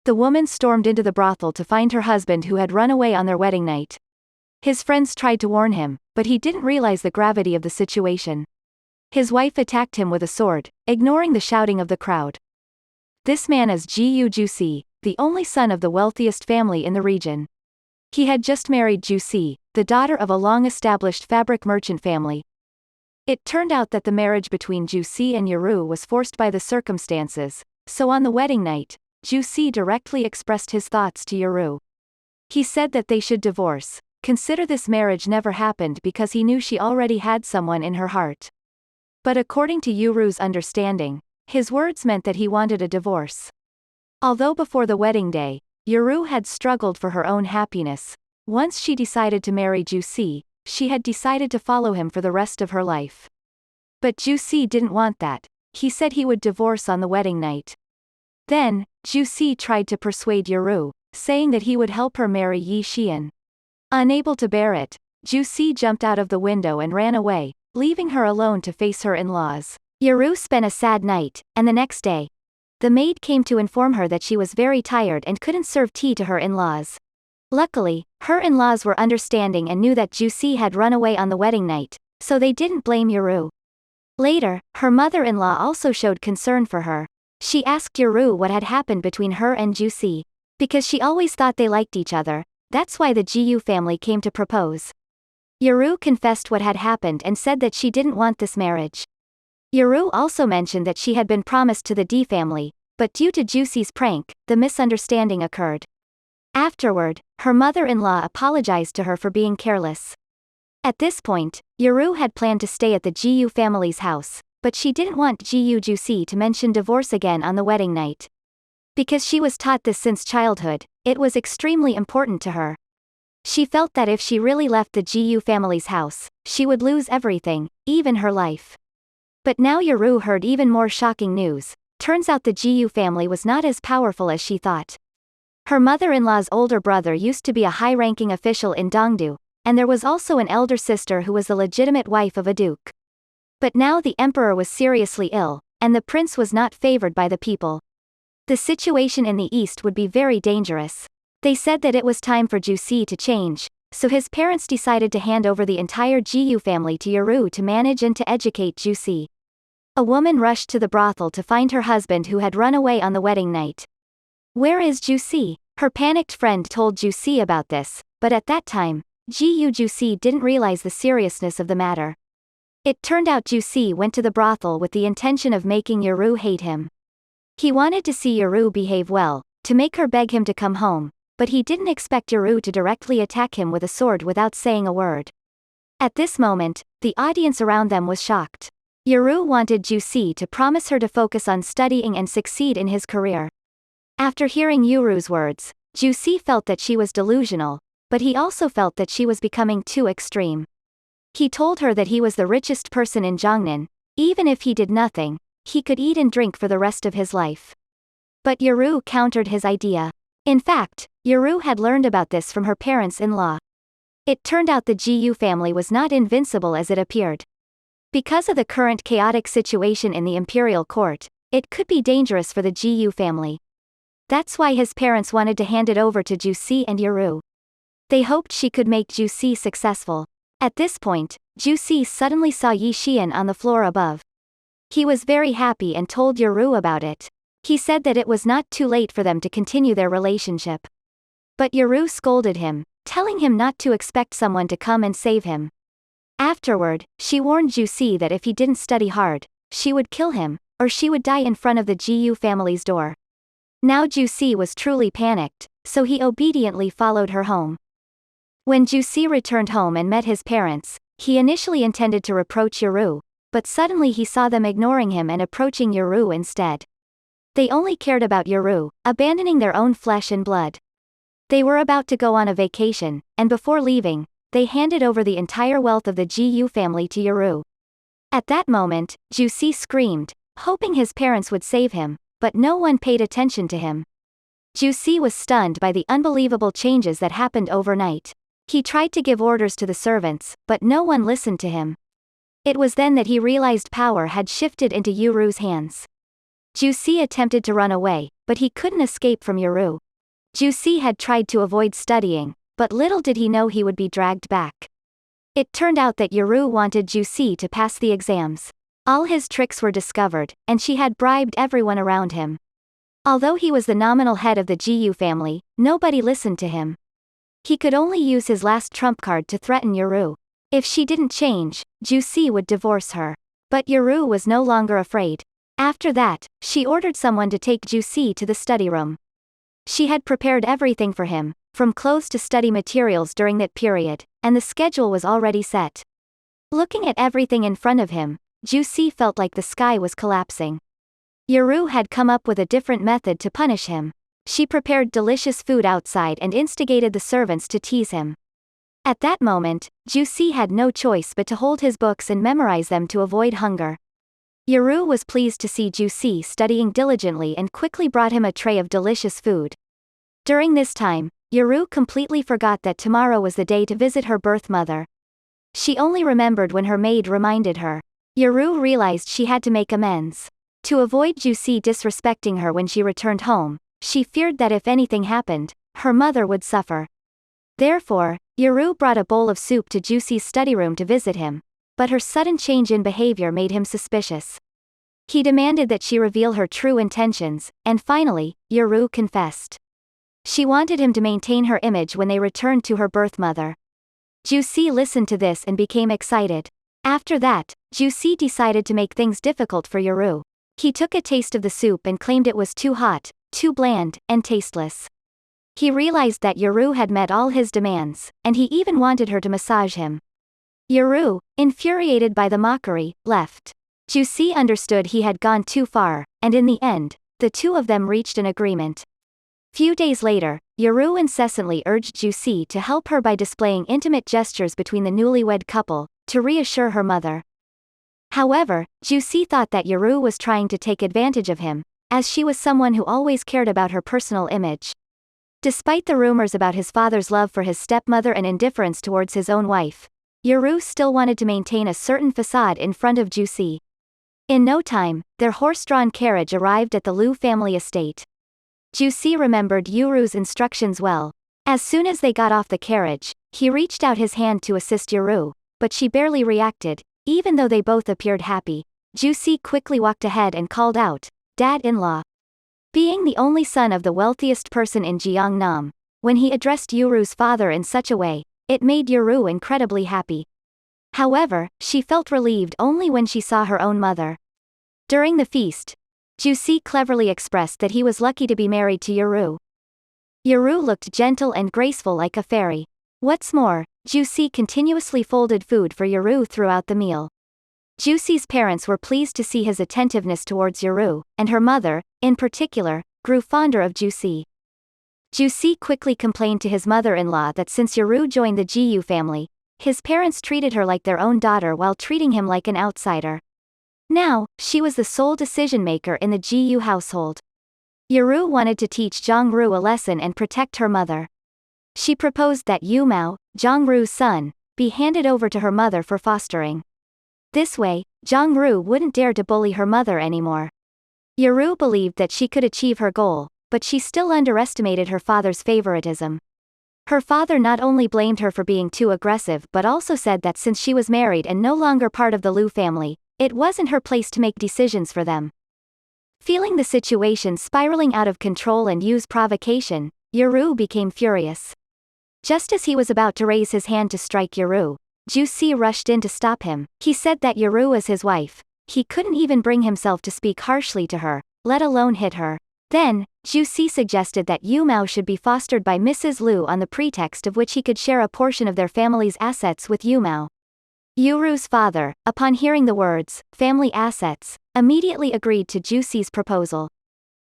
The woman stormed into the brothel to find her husband who had run away on their wedding night. His friends tried to warn him, but he didn't realize the gravity of the situation. His wife attacked him with a sword, ignoring the shouting of the crowd. This man is Gu Jusi, the only son of the wealthiest family in the region. He had just married Jusi, the daughter of a long-established fabric merchant family. It turned out that the marriage between Jusi and Yaru was forced by the circumstances, so on the wedding night, Jusi directly expressed his thoughts to Yaru. He said that they should divorce, consider this marriage never happened because he knew she already had someone in her heart. But according to Yuru's understanding, his words meant that he wanted a divorce. Although before the wedding day, Yaru had struggled for her own happiness, once she decided to marry Jusi, she had decided to follow him for the rest of her life. But Jusi didn't want that. He said he would divorce on the wedding night. Then, Jusi tried to persuade Yaru, saying that he would help her marry Yi Xian. Unable to bear it, Jusi jumped out of the window and ran away, leaving her alone to face her in-laws. Yaru spent a sad night, and the next day, the maid came to inform her that she was very tired and couldn't serve tea to her in-laws. Luckily, her in-laws were understanding and knew that Jusi had run away on the wedding night, so they didn't blame Yaru. Later, her mother-in-law also showed concern for her. She asked Yaru what had happened between her and Jusi. Because she always thought they liked each other, that's why the Gu family came to propose. Yaru confessed what had happened and said that she didn't want this marriage. Yaru also mentioned that she had been promised to the D family, but due to Jusi's prank, the misunderstanding occurred. Afterward, her mother-in-law apologized to her for being careless. At this point, Yaru had planned to stay at the Gu family's house, but she didn't want Gu Jusi to mention divorce again on the wedding night. Because she was taught this since childhood, it was extremely important to her. She felt that if she really left the Gu family's house, she would lose everything, even her life. But now Yaru heard even more shocking news. Turns out the Gu family was not as powerful as she thought. Her mother-in-law's older brother used to be a high-ranking official in Dongdu, and there was also an elder sister who was the legitimate wife of a duke. But now the emperor was seriously ill, and the prince was not favored by the people. The situation in the east would be very dangerous. They said that it was time for Jusi to change, so his parents decided to hand over the entire Gu family to Yaru to manage and to educate Jusi. A woman rushed to the brothel to find her husband who had run away on the wedding night. Where is Jusi? Her panicked friend told Jusi about this, but at that time, Jusi didn't realize the seriousness of the matter. It turned out Jusi went to the brothel with the intention of making Yaru hate him. He wanted to see Yaru behave well, to make her beg him to come home, but he didn't expect Yaru to directly attack him with a sword without saying a word. At this moment, the audience around them was shocked. Yaru wanted Jusi to promise her to focus on studying and succeed in his career. After hearing Yaru's words, Jusi felt that she was delusional, but he also felt that she was becoming too extreme. He told her that he was the richest person in Jiangnan. Even if he did nothing, he could eat and drink for the rest of his life. But Yaru countered his idea. In fact, Yaru had learned about this from her parents-in-law. It turned out the Gu family was not invincible as it appeared. Because of the current chaotic situation in the imperial court, it could be dangerous for the Gu family. That's why his parents wanted to hand it over to Jusi and Yaru. They hoped she could make Jusi successful. At this point, Jusi suddenly saw Yi Xian on the floor above. He was very happy and told Yaru about it. He said that it was not too late for them to continue their relationship. But Yaru scolded him, telling him not to expect someone to come and save him. Afterward, she warned Jusi that if he didn't study hard, she would kill him, or she would die in front of the Gu family's door. Now Jusi was truly panicked, so he obediently followed her home. When Jusi returned home and met his parents, he initially intended to reproach Yaru, but suddenly he saw them ignoring him and approaching Yaru instead. They only cared about Yaru, abandoning their own flesh and blood. They were about to go on a vacation, and before leaving, they handed over the entire wealth of the Gu family to Yaru. At that moment, Jusi screamed, hoping his parents would save him, but no one paid attention to him. Jusi was stunned by the unbelievable changes that happened overnight. He tried to give orders to the servants, but no one listened to him. It was then that he realized power had shifted into Yaru's hands. Jusi attempted to run away, but he couldn't escape from Yuru. Jusi had tried to avoid studying, but little did he know he would be dragged back. It turned out that Yuru wanted Jusi to pass the exams. All his tricks were discovered, and she had bribed everyone around him. Although he was the nominal head of the Jiyu family, nobody listened to him. He could only use his last trump card to threaten Yuru. If she didn't change, Jusi would divorce her. But Yuru was no longer afraid. After that, she ordered someone to take Jusi to the study room. She had prepared everything for him, from clothes to study materials during that period, and the schedule was already set. Looking at everything in front of him, Jusi felt like the sky was collapsing. Yuru had come up with a different method to punish him. She prepared delicious food outside and instigated the servants to tease him. At that moment, Jusi had no choice but to hold his books and memorize them to avoid hunger. Yuru was pleased to see Jusi studying diligently and quickly brought him a tray of delicious food. During this time, Yuru completely forgot that tomorrow was the day to visit her birth mother. She only remembered when her maid reminded her. Yuru realized she had to make amends. To avoid Jusi disrespecting her when she returned home, she feared that if anything happened, her mother would suffer. Therefore, Yuru brought a bowl of soup to Jusi's study room to visit him, but her sudden change in behavior made him suspicious. He demanded that she reveal her true intentions, and finally, Yuru confessed. She wanted him to maintain her image when they returned to her birth mother. Jusi listened to this and became excited. After that, Jusi decided to make things difficult for Yuru. He took a taste of the soup and claimed it was too hot, too bland, and tasteless. He realized that Yuru had met all his demands, and he even wanted her to massage him. Yuru, infuriated by the mockery, left. Jusi understood he had gone too far, and in the end, the two of them reached an agreement. Few days later, Yuru incessantly urged Jusi to help her by displaying intimate gestures between the newlywed couple, to reassure her mother. However, Jusi thought that Yuru was trying to take advantage of him, as she was someone who always cared about her personal image. Despite the rumors about his father's love for his stepmother and indifference towards his own wife, Yuru still wanted to maintain a certain facade in front of Jusi. In no time, their horse-drawn carriage arrived at the Liu family estate. Jusi remembered Yuru's instructions well. As soon as they got off the carriage, he reached out his hand to assist Yuru, but she barely reacted, even though they both appeared happy. Jusi quickly walked ahead and called out, "Dad-in-law." Being the only son of the wealthiest person in Jiangnam, when he addressed Yuru's father in such a way, it made Yuru incredibly happy. However, she felt relieved only when she saw her own mother. During the feast, Jusi cleverly expressed that he was lucky to be married to Yuru. Yuru looked gentle and graceful like a fairy. What's more, Jusi continuously folded food for Yuru throughout the meal. Jusi's parents were pleased to see his attentiveness towards Yuru, and her mother, in particular, grew fonder of Jusi. Jusi quickly complained to his mother-in-law that since Yuru joined the Jiyu family, his parents treated her like their own daughter while treating him like an outsider. Now, she was the sole decision-maker in the Jiyu household. Yuru wanted to teach Zhongru a lesson and protect her mother. She proposed that Yumao, Zhongru's son, be handed over to her mother for fostering. This way, Zhongru wouldn't dare to bully her mother anymore. Yuru believed that she could achieve her goal, but she still underestimated her father's favoritism. Her father not only blamed her for being too aggressive but also said that since she was married and no longer part of the Liu family, it wasn't her place to make decisions for them. Feeling the situation spiraling out of control and use provocation, Yuru became furious. Just as he was about to raise his hand to strike Yuru, Jusi rushed in to stop him. He said that Yuru is his wife. He couldn't even bring himself to speak harshly to her, let alone hit her. Then, Jusi suggested that Yumao should be fostered by Mrs. Liu on the pretext of which he could share a portion of their family's assets with Yumao. Yuru's father, upon hearing the words, family assets, immediately agreed to Jusi's proposal.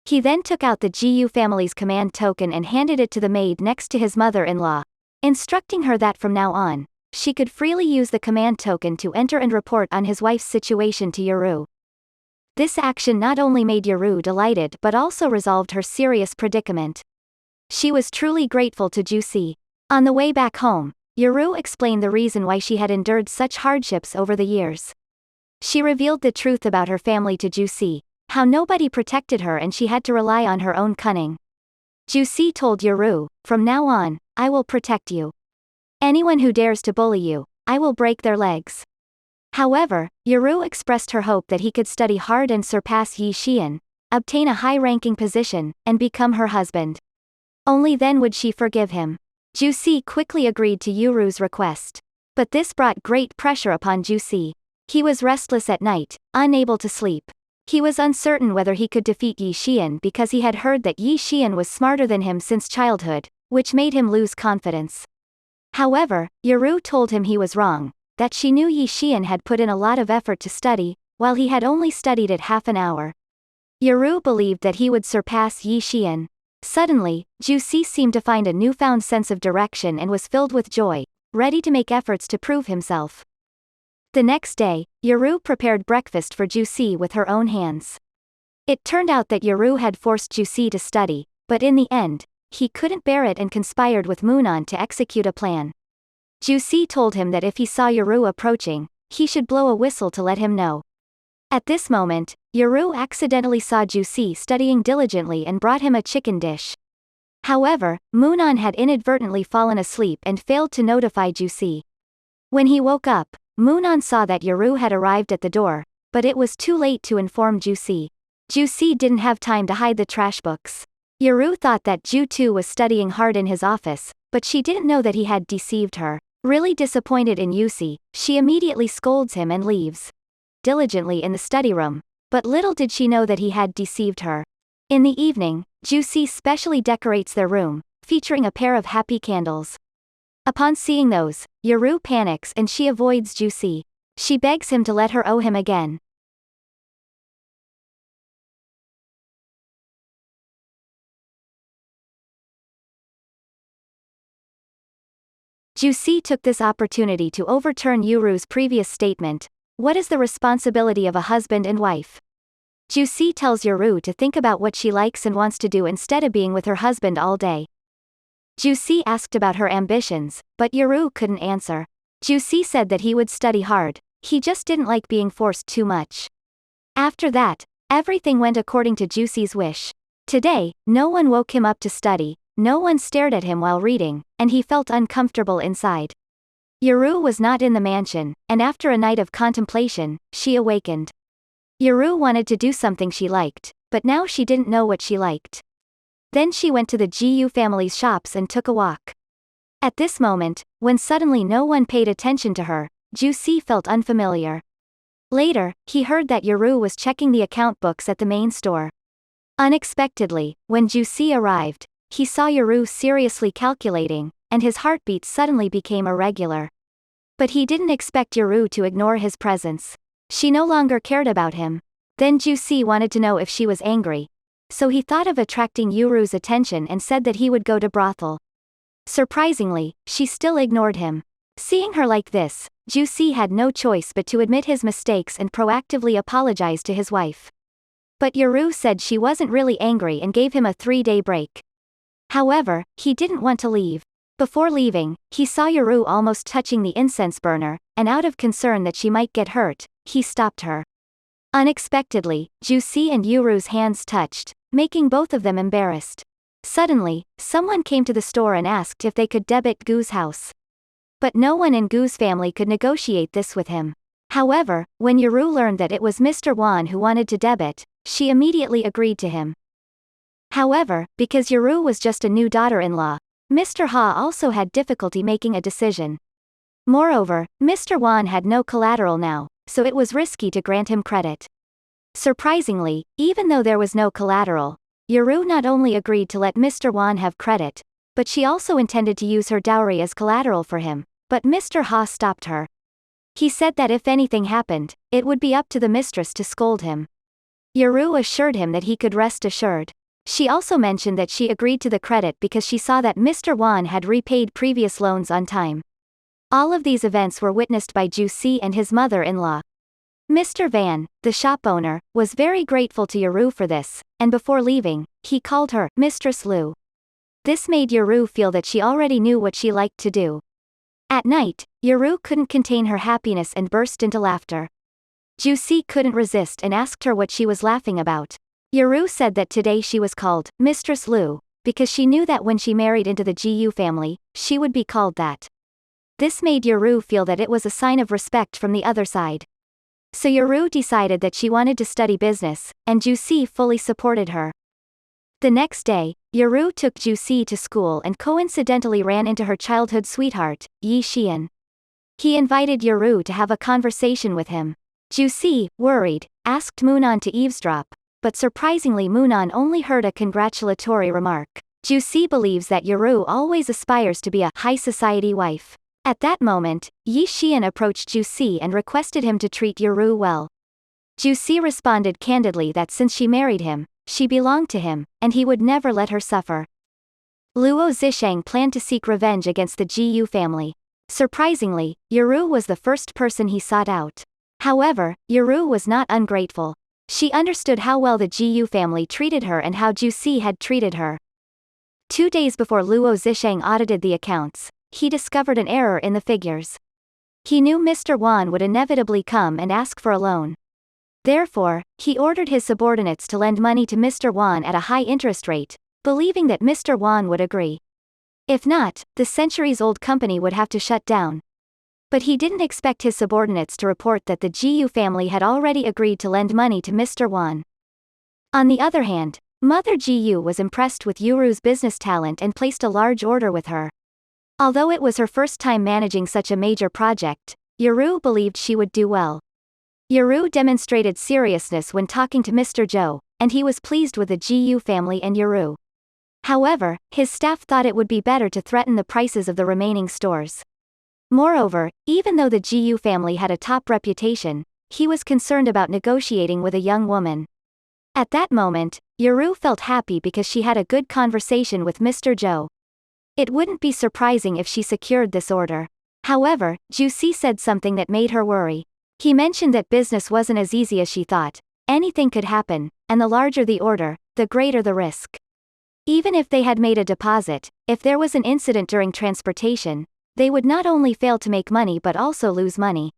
He then took out the Jiyu family's command token and handed it to the maid next to his mother-in-law, instructing her that from now on, she could freely use the command token to enter and report on his wife's situation to Yuru. This action not only made Yuru delighted but also resolved her serious predicament. She was truly grateful to Jusi. On the way back home, Yuru explained the reason why she had endured such hardships over the years. She revealed the truth about her family to Jusi, How nobody protected her and she had to rely on her own cunning. Juicy told Yoru, "From now on, I will protect you. Anyone who dares to bully you, I will break their legs." However, Yoru expressed her hope that he could study hard and surpass Yi Xian, obtain a high-ranking position, and become her husband. Only then would she forgive him. Juicy quickly agreed to Yoru's request. But this brought great pressure upon Juicy. He was restless at night, unable to sleep. He was uncertain whether he could defeat Yi Xian because he had heard that Yi Xian was smarter than him since childhood, which made him lose confidence. However, Yoru told him he was wrong, that she knew Yi Xian had put in a lot of effort to study, while he had only studied it half an hour. Yoru believed that he would surpass Yi Xian. Suddenly, Juicy seemed to find a newfound sense of direction and was filled with joy, ready to make efforts to prove himself. The next day, Yoru prepared breakfast for Juicy with her own hands. It turned out that Yoru had forced Juicy to study, but in the end, he couldn't bear it and conspired with Moonan to execute a plan. Juicy told him that if he saw Yoru approaching, he should blow a whistle to let him know. At this moment, Yoru accidentally saw Juicy studying diligently and brought him a chicken dish. However, Moonan had inadvertently fallen asleep and failed to notify Juicy. When he woke up, Moonan saw that Yoru had arrived at the door, but it was too late to inform Juicy. Juicy didn't have time to hide the trash books. Yoru thought that Ju too was studying hard in his office, but she didn't know that he had deceived her. Really disappointed in Yusi, she immediately scolds him and leaves diligently in the study room, but little did she know that he had deceived her. In the evening, Juicy specially decorates their room, featuring a pair of happy candles. Upon seeing those, Yoru panics and she avoids Juicy. She begs him to let her owe him again. Juicy took this opportunity to overturn Yoru's previous statement. What is the responsibility of a husband and wife? Juicy tells Yoru to think about what she likes and wants to do instead of being with her husband all day. Juicy asked about her ambitions, but Yoru couldn't answer. Juicy said that he would study hard, he just didn't like being forced too much. After that, everything went according to Juicy's wish. Today, no one woke him up to study, no one stared at him while reading, and he felt uncomfortable inside. Yoru was not in the mansion, and after a night of contemplation, she awakened. Yoru wanted to do something she liked, but now she didn't know what she liked. Then she went to the Gu family's shops and took a walk. At this moment, when suddenly no one paid attention to her, Juicy felt unfamiliar. Later, he heard that Yoru was checking the account books at the main store. Unexpectedly, when Juicy arrived, he saw Yoru seriously calculating, and his heartbeat suddenly became irregular. But he didn't expect Yoru to ignore his presence. She no longer cared about him. Then Juicy wanted to know if she was angry. So he thought of attracting Yoru's attention and said that he would go to brothel. Surprisingly, she still ignored him. Seeing her like this, Juicy had no choice but to admit his mistakes and proactively apologize to his wife. But Yoru said she wasn't really angry and gave him a 3-day break. However, he didn't want to leave. Before leaving, he saw Yoru almost touching the incense burner, and out of concern that she might get hurt, he stopped her. Unexpectedly, Juicy and Yoru's hands touched, making both of them embarrassed. Suddenly, someone came to the store and asked if they could debit Gu's house. But no one in Gu's family could negotiate this with him. However, when Yoru learned that it was Mr. Wan who wanted to debit, she immediately agreed to him. However, because Yoru was just a new daughter-in-law, Mr. Ha also had difficulty making a decision. Moreover, Mr. Wan had no collateral now, so it was risky to grant him credit. Surprisingly, even though there was no collateral, Yoru not only agreed to let Mr. Wan have credit, but she also intended to use her dowry as collateral for him, but Mr. Ha stopped her. He said that if anything happened, it would be up to the mistress to scold him. Yoru assured him that he could rest assured. She also mentioned that she agreed to the credit because she saw that Mr. Wan had repaid previous loans on time. All of these events were witnessed by Juicy and his mother-in-law. Mr. Van, the shop owner, was very grateful to Yoru for this, and before leaving, he called her Mistress Lu. This made Yoru feel that she already knew what she liked to do. At night, Yoru couldn't contain her happiness and burst into laughter. Juicy couldn't resist and asked her what she was laughing about. Yuru said that today she was called Mistress Lu, because she knew that when she married into the Gu family, she would be called that. This made Yuru feel that it was a sign of respect from the other side. So Yuru decided that she wanted to study business, and Juicy fully supported her. The next day, Yuru took Juicy to school and coincidentally ran into her childhood sweetheart, Yi Xian. He invited Yuru to have a conversation with him. Juicy, worried, asked Moonan to eavesdrop, but surprisingly Moonan only heard a congratulatory remark. Juicy believes that Yuru always aspires to be a high society wife. At that moment, Yi Xian approached Juicy and requested him to treat Yuru well. Juicy responded candidly that since she married him, she belonged to him, and he would never let her suffer. Luo Zisheng planned to seek revenge against the Gu family. Surprisingly, Yuru was the first person he sought out. However, Yuru was not ungrateful. She understood how well the Gu family treated her and how Juicy had treated her. 2 days before Luo Zisheng audited the accounts, he discovered an error in the figures. He knew Mr. Wan would inevitably come and ask for a loan. Therefore, he ordered his subordinates to lend money to Mr. Wan at a high interest rate, believing that Mr. Wan would agree. If not, the centuries-old company would have to shut down. But he didn't expect his subordinates to report that the Gu family had already agreed to lend money to Mr. Wan. On the other hand, Mother Gu was impressed with Yuru's business talent and placed a large order with her. Although it was her first time managing such a major project, Yuru believed she would do well. Yuru demonstrated seriousness when talking to Mr. Zhou, and he was pleased with the Gu family and Yuru. However, his staff thought it would be better to threaten the prices of the remaining stores. Moreover, even though the Gu family had a top reputation, he was concerned about negotiating with a young woman. At that moment, Yuru felt happy because she had a good conversation with Mr. Zhou. It wouldn't be surprising if she secured this order. However, Juicy said something that made her worry. He mentioned that business wasn't as easy as she thought. Anything could happen, and the larger the order, the greater the risk. Even if they had made a deposit, if there was an incident during transportation, they would not only fail to make money but also lose money.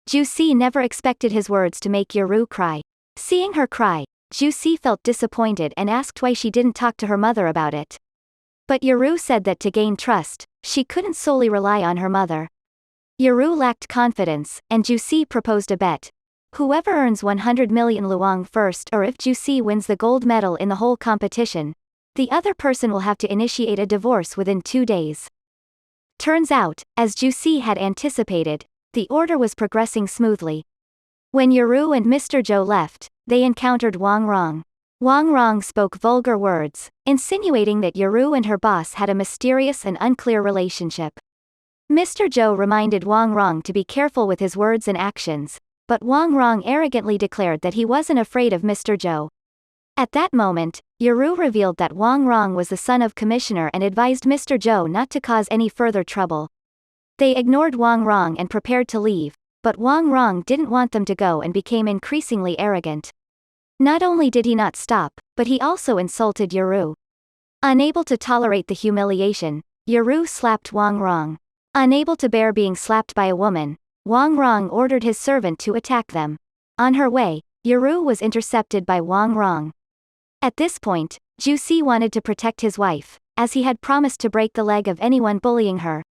Juicy never expected his words to make Yuru cry. Seeing her cry, Juicy felt disappointed and asked why she didn't talk to her mother about it. But Yuru said that to gain trust, she couldn't solely rely on her mother. Yuru lacked confidence, and Juicy proposed a bet. Whoever earns 100 million luang first, or if Juicy wins the gold medal in the whole competition, the other person will have to initiate a divorce within 2 days. Turns out, as Juicy had anticipated, the order was progressing smoothly. When Yuru and Mr. Zhou left, they encountered Wang Rong. Wang Rong spoke vulgar words, insinuating that Yuru and her boss had a mysterious and unclear relationship. Mr. Zhou reminded Wang Rong to be careful with his words and actions, but Wang Rong arrogantly declared that he wasn't afraid of Mr. Zhou. At that moment, Yuru revealed that Wang Rong was the son of Commissioner and advised Mr. Zhou not to cause any further trouble. They ignored Wang Rong and prepared to leave, but Wang Rong didn't want them to go and became increasingly arrogant. Not only did he not stop, but he also insulted Yuru. Unable to tolerate the humiliation, Yuru slapped Wang Rong. Unable to bear being slapped by a woman, Wang Rong ordered his servant to attack them. On her way, Yuru was intercepted by Wang Rong. At this point, Juicy wanted to protect his wife, as he had promised to break the leg of anyone bullying her.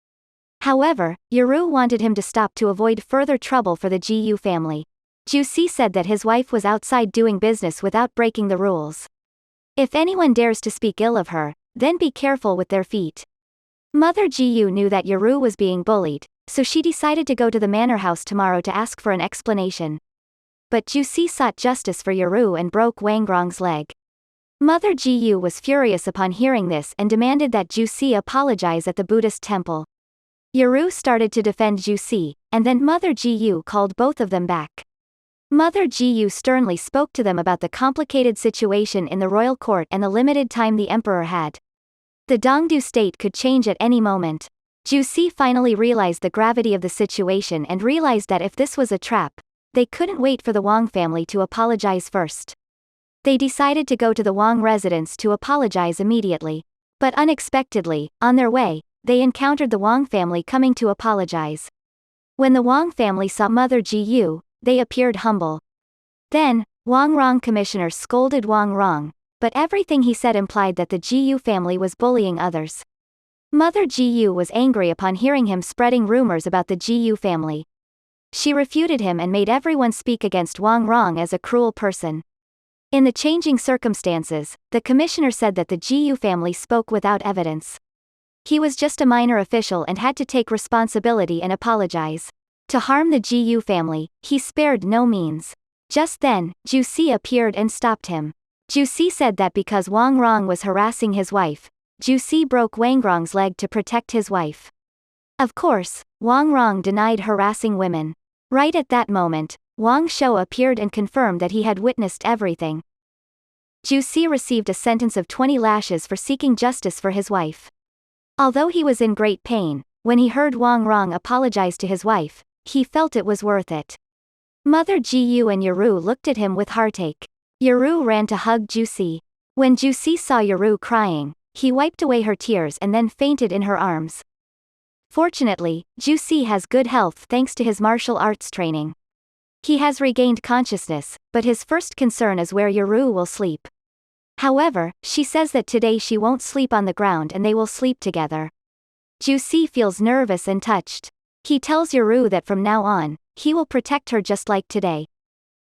However, Yuru wanted him to stop to avoid further trouble for the Gu family. Juicy said that his wife was outside doing business without breaking the rules. If anyone dares to speak ill of her, then be careful with their feet. Mother Gu knew that Yuru was being bullied, so she decided to go to the manor house tomorrow to ask for an explanation. But Juicy sought justice for Yuru and broke Wang Rong's leg. Mother Gu was furious upon hearing this and demanded that Juicy apologize at the Buddhist temple. Yuru started to defend Juicy, and then Mother Gu called both of them back. Mother Gu sternly spoke to them about the complicated situation in the royal court and the limited time the emperor had. The Dongdu state could change at any moment. Juicy finally realized the gravity of the situation and realized that if this was a trap, they couldn't wait for the Wang family to apologize first. They decided to go to the Wang residence to apologize immediately. But unexpectedly, on their way, they encountered the Wang family coming to apologize. When the Wang family saw Mother Gu, they appeared humble. Then, Wang Rong commissioner scolded Wang Rong, but everything he said implied that the Jiyu family was bullying others. Mother Jiyu was angry upon hearing him spreading rumors about the Jiyu family. She refuted him and made everyone speak against Wang Rong as a cruel person. In the changing circumstances, the commissioner said that the Jiyu family spoke without evidence. He was just a minor official and had to take responsibility and apologize. To harm the Jiyu family, he spared no means. Just then, Ju Si appeared and stopped him. Ju Si said that because Wang Rong was harassing his wife, Ju Si broke Wang Rong's leg to protect his wife. Of course, Wang Rong denied harassing women. Right at that moment, Wang Shou appeared and confirmed that he had witnessed everything. Ju Si received a sentence of 20 lashes for seeking justice for his wife. Although he was in great pain, when he heard Wang Rong apologize to his wife, he felt it was worth it. Mother Jiyu and Yaru looked at him with heartache. Yaru ran to hug Ju Si. When Ju Si saw Yaru crying, he wiped away her tears and then fainted in her arms. Fortunately, Ju Si has good health thanks to his martial arts training. He has regained consciousness, but his first concern is where Yaru will sleep. However, she says that today she won't sleep on the ground and they will sleep together. Ju Si feels nervous and touched. He tells Yaru that from now on, he will protect her just like today.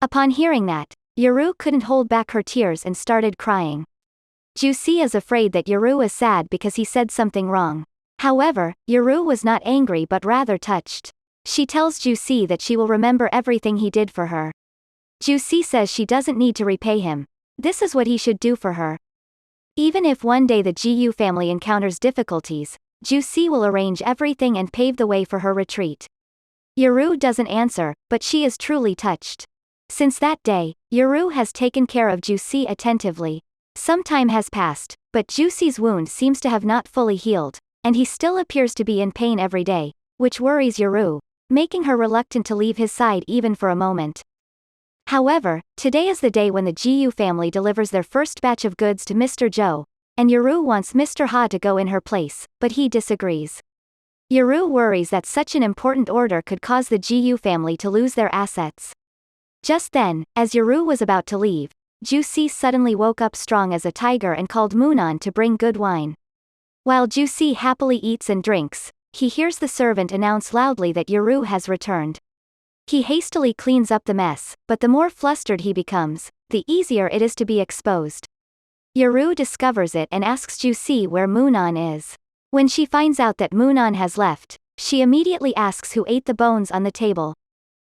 Upon hearing that, Yaru couldn't hold back her tears and started crying. Ju Si is afraid that Yaru is sad because he said something wrong. However, Yaru was not angry but rather touched. She tells Ju Si that she will remember everything he did for her. Ju Si says she doesn't need to repay him. This is what he should do for her. Even if one day the Jiyu family encounters difficulties, Ju Si will arrange everything and pave the way for her retreat. Yaru doesn't answer, but she is truly touched. Since that day, Yaru has taken care of Ju Si attentively. Some time has passed, but Ju Si's wound seems to have not fully healed, and he still appears to be in pain every day, which worries Yaru, making her reluctant to leave his side even for a moment. However, today is the day when the Jiyu family delivers their first batch of goods to Mr. Zhou, and Yaru wants Mr. Ha to go in her place, but he disagrees. Yaru worries that such an important order could cause the Jiyu family to lose their assets. Just then, as Yaru was about to leave, Ju Si suddenly woke up strong as a tiger and called Munan to bring good wine. While Ju Si happily eats and drinks, he hears the servant announce loudly that Yaru has returned. He hastily cleans up the mess, but the more flustered he becomes, the easier it is to be exposed. Yaru discovers it and asks Ju Si where Munan is. When she finds out that Munan has left, she immediately asks who ate the bones on the table.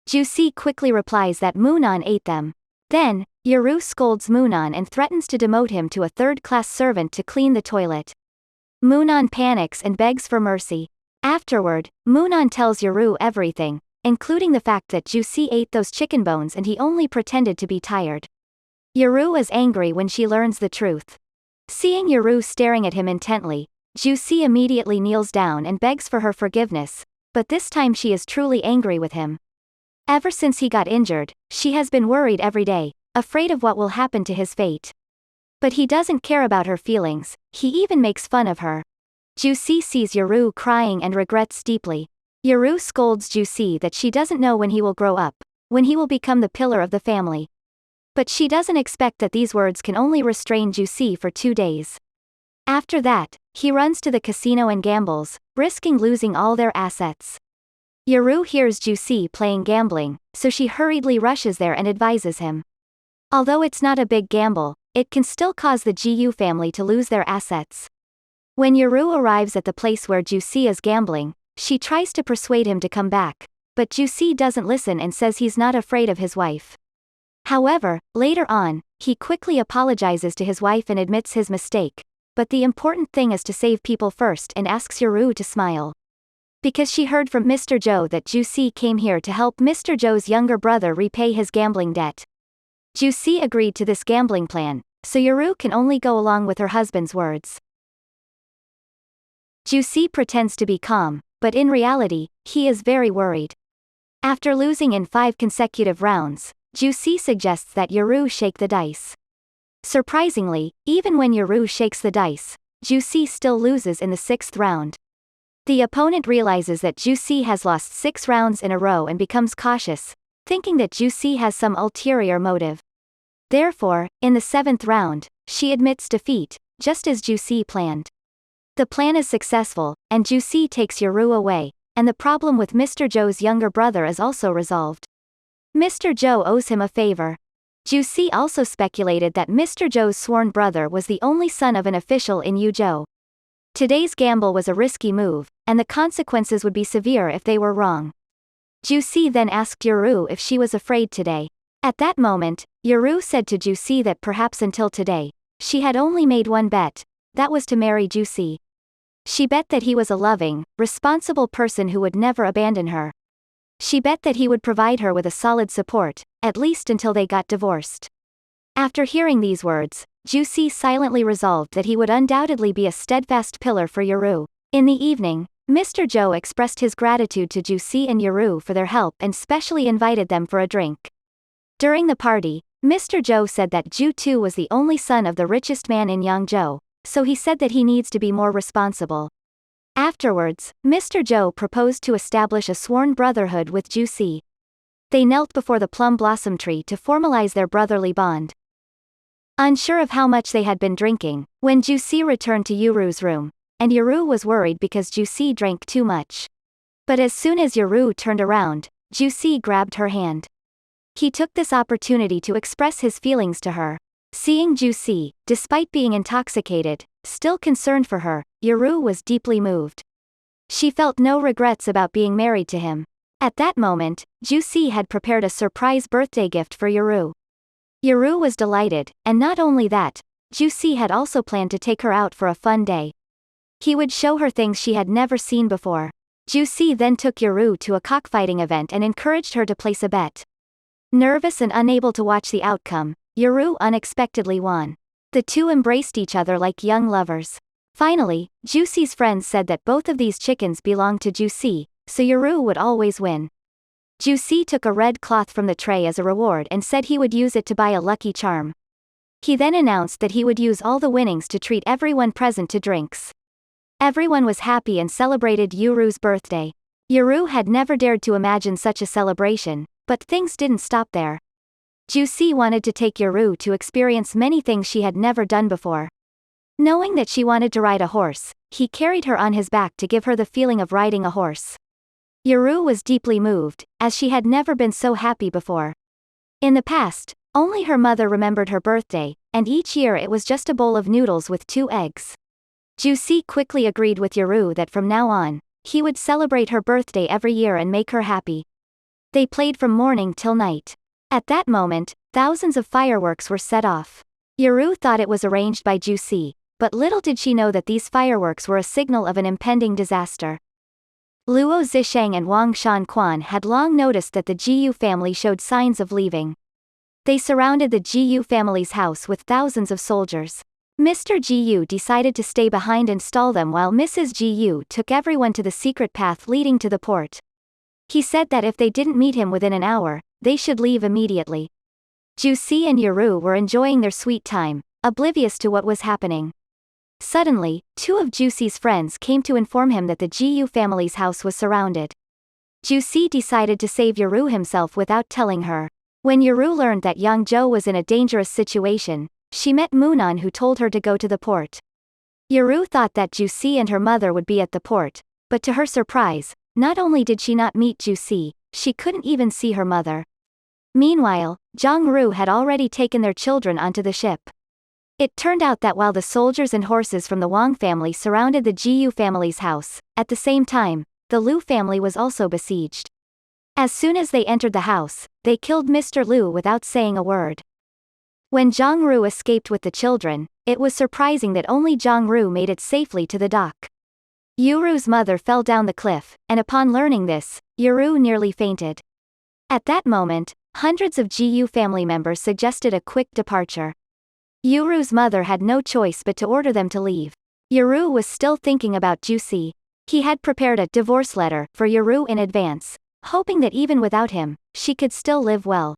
Ju Si quickly replies that Munan ate them. Then, Yaru scolds Munan and threatens to demote him to a third-class servant to clean the toilet. Munan panics and begs for mercy. Afterward, Munan tells Yaru everything, including the fact that Ju Si ate those chicken bones and he only pretended to be tired. Yaru is angry when she learns the truth. Seeing Yaru staring at him intently, Ju Si immediately kneels down and begs for her forgiveness, but this time she is truly angry with him. Ever since he got injured, she has been worried every day, afraid of what will happen to his fate. But he doesn't care about her feelings, he even makes fun of her. Ju Si sees Yaru crying and regrets deeply. Yaru scolds Ju Si that she doesn't know when he will grow up, when he will become the pillar of the family. But she doesn't expect that these words can only restrain Ju Si for 2 days. After that, he runs to the casino and gambles, risking losing all their assets. Yaru hears Ju Si playing gambling, so she hurriedly rushes there and advises him. Although it's not a big gamble, it can still cause the Jiyu family to lose their assets. When Yaru arrives at the place where Ju Si is gambling, she tries to persuade him to come back, but Ju Si doesn't listen and says he's not afraid of his wife. However, later on, he quickly apologizes to his wife and admits his mistake, but the important thing is to save people first and asks Yaru to smile. Because she heard from Mr. Zhou that Ju Si came here to help Mr. Zhou's younger brother repay his gambling debt. Ju Si agreed to this gambling plan, so Yaru can only go along with her husband's words. Ju Si pretends to be calm, but in reality, he is very worried. After losing in 5 consecutive rounds, Ju Si suggests that Yaru shake the dice. Surprisingly, even when Yaru shakes the dice, Ju Si still loses in the 6th round. The opponent realizes that Ju Si has lost 6 rounds in a row and becomes cautious, thinking that Juicy has some ulterior motive. Therefore, in the 7th round, she admits defeat, just as Juicy planned. The plan is successful, and Juicy takes Yoru away, and the problem with Mr. Joe's younger brother is also resolved. Mr. Joe owes him a favor. Juicy also speculated that Mr. Joe's sworn brother was the only son of an official in Yuzhou. Today's gamble was a risky move, and the consequences would be severe if they were wrong. Juicy then asked Yoru if she was afraid today. At that moment, Yoru said to Juicy that perhaps until today, she had only made one bet, that was to marry Juicy. She bet that he was a loving, responsible person who would never abandon her. She bet that he would provide her with a solid support, at least until they got divorced. After hearing these words, Juicy silently resolved that he would undoubtedly be a steadfast pillar for Yoru. In the evening, Mr. Joe expressed his gratitude to Juicy and Yoru for their help and specially invited them for a drink. During the party, Mr. Joe said that Ju Tu was the only son of the richest man in Yangzhou, so he said that he needs to be more responsible. Afterwards, Mr. Joe proposed to establish a sworn brotherhood with Juicy. They knelt before the plum blossom tree to formalize their brotherly bond. Unsure of how much they had been drinking, when Juicy returned to Yoru's room, and Yoru was worried because Juicy drank too much. But as soon as Yoru turned around, Juicy grabbed her hand. He took this opportunity to express his feelings to her. Seeing Juicy, despite being intoxicated, still concerned for her, Yoru was deeply moved. She felt no regrets about being married to him. At that moment, Juicy had prepared a surprise birthday gift for Yoru. Yoru was delighted, and not only that, Juicy had also planned to take her out for a fun day. He would show her things she had never seen before. Juicy then took Yoru to a cockfighting event and encouraged her to place a bet. Nervous and unable to watch the outcome, Yoru unexpectedly won. The two embraced each other like young lovers. Finally, Juicy's friends said that both of these chickens belonged to Juicy, so Yoru would always win. Juicy took a red cloth from the tray as a reward and said he would use it to buy a lucky charm. He then announced that he would use all the winnings to treat everyone present to drinks. Everyone was happy and celebrated Yoru's birthday. Yoru had never dared to imagine such a celebration, but things didn't stop there. Juicy wanted to take Yoru to experience many things she had never done before. Knowing that she wanted to ride a horse, he carried her on his back to give her the feeling of riding a horse. Yoru was deeply moved, as she had never been so happy before. In the past, only her mother remembered her birthday, and each year it was just a bowl of noodles with 2 eggs. Juicy quickly agreed with Yoru that from now on, he would celebrate her birthday every year and make her happy. They played from morning till night. At that moment, thousands of fireworks were set off. Yoru thought it was arranged by Juicy, but little did she know that these fireworks were a signal of an impending disaster. Luo Zisheng and Wang Shanquan had long noticed that the Jiyu family showed signs of leaving. They surrounded the Jiyu family's house with thousands of soldiers. Mr. Jiyu decided to stay behind and stall them while Mrs. Jiyu took everyone to the secret path leading to the port. He said that if they didn't meet him within an hour, they should leave immediately. Juicy and Yoru were enjoying their sweet time, oblivious to what was happening. Suddenly, 2 of Juicy's friends came to inform him that the Jiyu family's house was surrounded. Juicy decided to save Yoru himself without telling her. When Yoru learned that Yangzhou was in a dangerous situation, she met Munan, who told her to go to the port. Yoru thought that Juicy and her mother would be at the port, but to her surprise, not only did she not meet Juicy, she couldn't even see her mother. Meanwhile, Zhang Ru had already taken their children onto the ship. It turned out that while the soldiers and horses from the Wang family surrounded the Jiyu family's house, at the same time, the Liu family was also besieged. As soon as they entered the house, they killed Mr. Liu without saying a word. When Zhang Ru escaped with the children, it was surprising that only Zhang Ru made it safely to the dock. Yoru's mother fell down the cliff, and upon learning this, Yoru nearly fainted. At that moment, hundreds of Jiyu family members suggested a quick departure. Yoru's mother had no choice but to order them to leave. Yoru was still thinking about Juicy. He had prepared a divorce letter for Yoru in advance, hoping that even without him, she could still live well.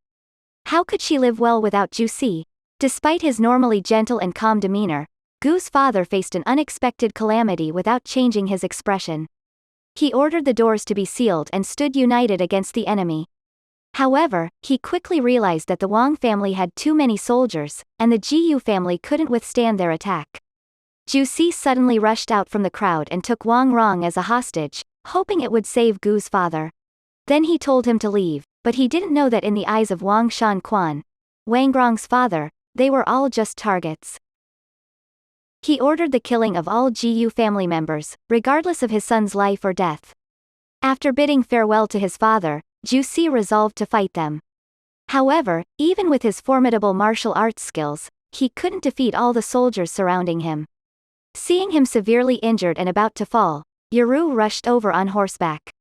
How could she live well without Juicy? Despite his normally gentle and calm demeanor, Gu's father faced an unexpected calamity without changing his expression. He ordered the doors to be sealed and stood united against the enemy. However, he quickly realized that the Wang family had too many soldiers, and the Jiyu family couldn't withstand their attack. Ju Si suddenly rushed out from the crowd and took Wang Rong as a hostage, hoping it would save Gu's father. Then he told him to leave, but he didn't know that in the eyes of Wang Shanquan, Wang Rong's father, they were all just targets. He ordered the killing of all Jiyu family members, regardless of his son's life or death. After bidding farewell to his father, Ju Si resolved to fight them. However, even with his formidable martial arts skills, he couldn't defeat all the soldiers surrounding him. Seeing him severely injured and about to fall, Yuru rushed over on horseback.